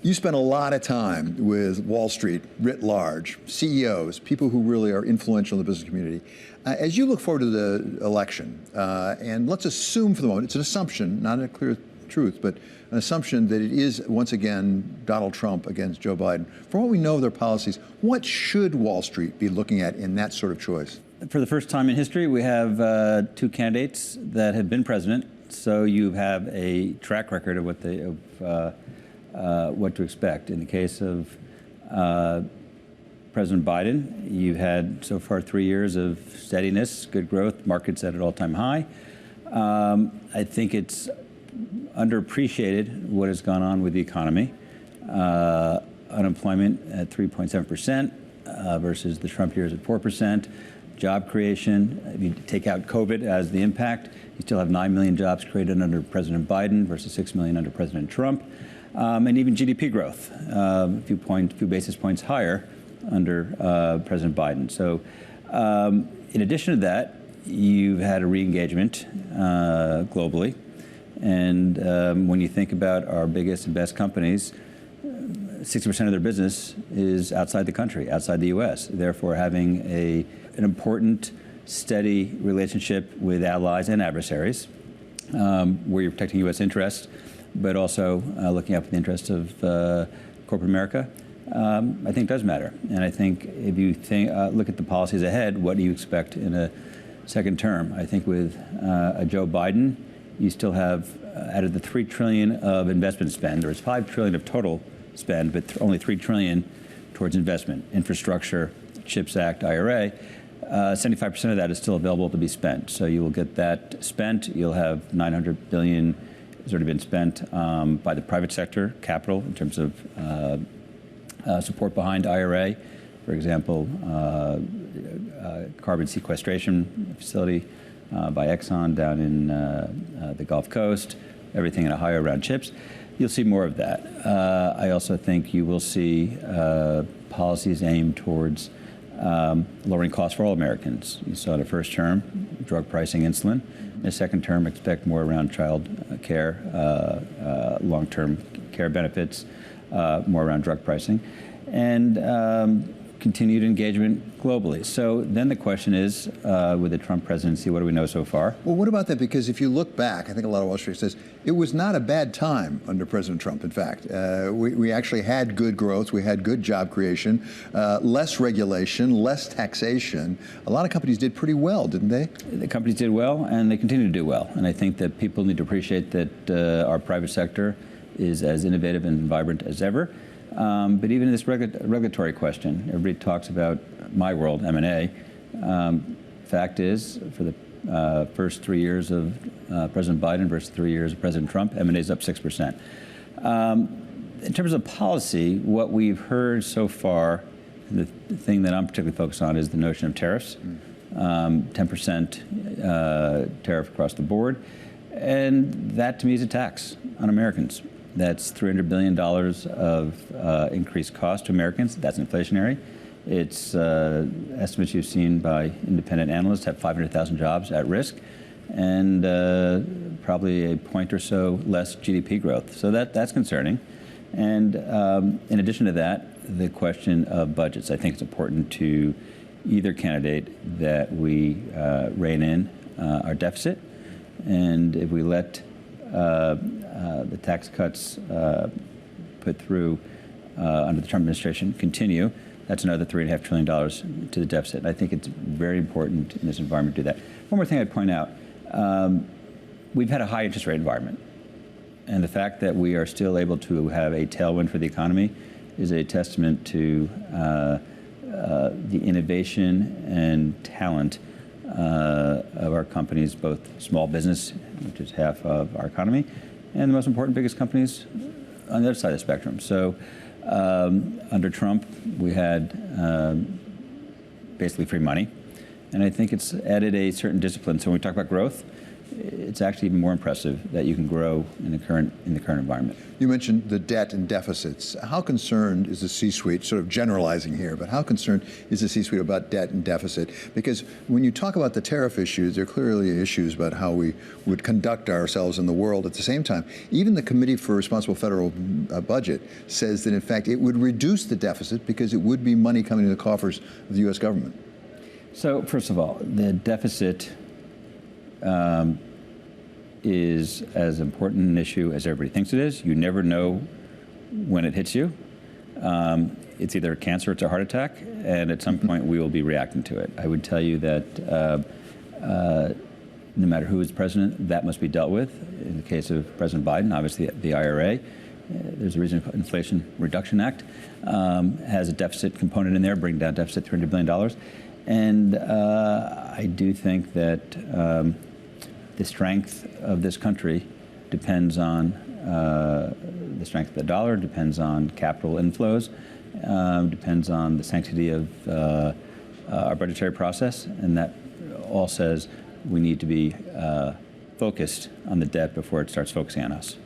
You spend a lot of time with Wall Street writ large, CEOs, people who really are influential in the business community. As you look forward to the election, and let's assume for the moment, it's an assumption, not a clear truth, but an assumption that it is, once again, Donald Trump against Joe Biden. From what we know of their policies, what should Wall Street be looking at in that sort of choice? For the first time in history, we have two candidates that have been president, so you have a track record of what to expect. In the case of President Biden, you've had so far 3 years of steadiness, good growth, markets at an all-time high. I think it's underappreciated what has gone on with the economy. Unemployment at 3.7% versus the Trump years at 4%. Job creation, if you take out COVID as the impact, you still have 9 million jobs created under President Biden versus 6 million under President Trump. And even GDP growth, a few basis points higher under President Biden. So in addition to that, you've had a re-engagement globally. And when you think about our biggest and best companies, 60% of their business is outside the country, outside the U.S. Therefore, having an important, steady relationship with allies and adversaries, where you're protecting U.S. interests, but also looking out for the interests of corporate America, I think does matter. And I think if you look at the policies ahead, what do you expect in a second term? I think with a Joe Biden, you still have, out of the $3 trillion of investment spend, there's $5 trillion of total spend, but only $3 trillion towards investment, infrastructure, CHIPS Act, IRA. 75% of that is still available to be spent. So you will get that spent. You'll have $900 billion has already been spent by the private sector, capital, in terms of support behind IRA. For example, carbon sequestration facility by Exxon down in the Gulf Coast, everything in Ohio around chips. You'll see more of that. I also think you will see policies aimed towards lowering costs for all Americans. You saw in the first term, drug pricing, insulin. In the second term, expect more around child care, long-term care benefits, more around drug pricing, and continued engagement globally. So then the question is, with the Trump presidency, what do we know so far? Well, what about that? Because if you look back, I think a lot of Wall Street says, it was not a bad time under President Trump, in fact. We actually had good growth, we had good job creation, less regulation, less taxation. A lot of companies did pretty well, didn't they? The companies did well, and they continue to do well. And I think that people need to appreciate that our private sector is as innovative and vibrant as ever. But even in this regulatory question, everybody talks about my world, M&A. Fact is, for the first 3 years of President Biden versus 3 years of President Trump, M&A is up 6%. In terms of policy, what we've heard so far, the thing that I'm particularly focused on is the notion of tariffs, 10% tariff across the board. And that, to me, is a tax on Americans. That's $300 billion of increased cost to Americans. That's inflationary. It's estimates you've seen by independent analysts have 500,000 jobs at risk, and probably a point or so less GDP growth. So that's concerning. And in addition to that, the question of budgets. I think it's important to either candidate that we rein in our deficit, and if we let the tax cuts put through under the Trump administration continue, that's another $3.5 trillion to the deficit. And I think it's very important in this environment to do that. One more thing I'd point out, we've had a high interest rate environment. And the fact that we are still able to have a tailwind for the economy is a testament to the innovation and talent of our companies, both small business, which is half of our economy, and the most important, biggest companies on the other side of the spectrum. So under Trump, we had basically free money. And I think it's added a certain discipline. So when we talk about growth, it's actually even more impressive that you can grow in the current environment. You mentioned the debt and deficits. How concerned is the C-suite, sort of generalizing here, but how concerned is the C-suite about debt and deficit? Because when you talk about the tariff issues, there are clearly issues about how we would conduct ourselves in the world. At the same time, even the Committee for Responsible Federal Budget says that, in fact, it would reduce the deficit because it would be money coming to the coffers of the U.S. government. So, first of all, the deficit is as important an issue as everybody thinks it is. You never know when it hits you. It's either a cancer or it's a heart attack, and at some point we will be reacting to it. I would tell you that no matter who is president, that must be dealt with. In the case of President Biden, obviously the IRA, there's a reason Inflation Reduction Act has a deficit component in there, bringing down deficit $300 billion. And I do think that the strength of this country depends on the strength of the dollar, depends on capital inflows, depends on the sanctity of our budgetary process, and that all says we need to be focused on the debt before it starts focusing on us.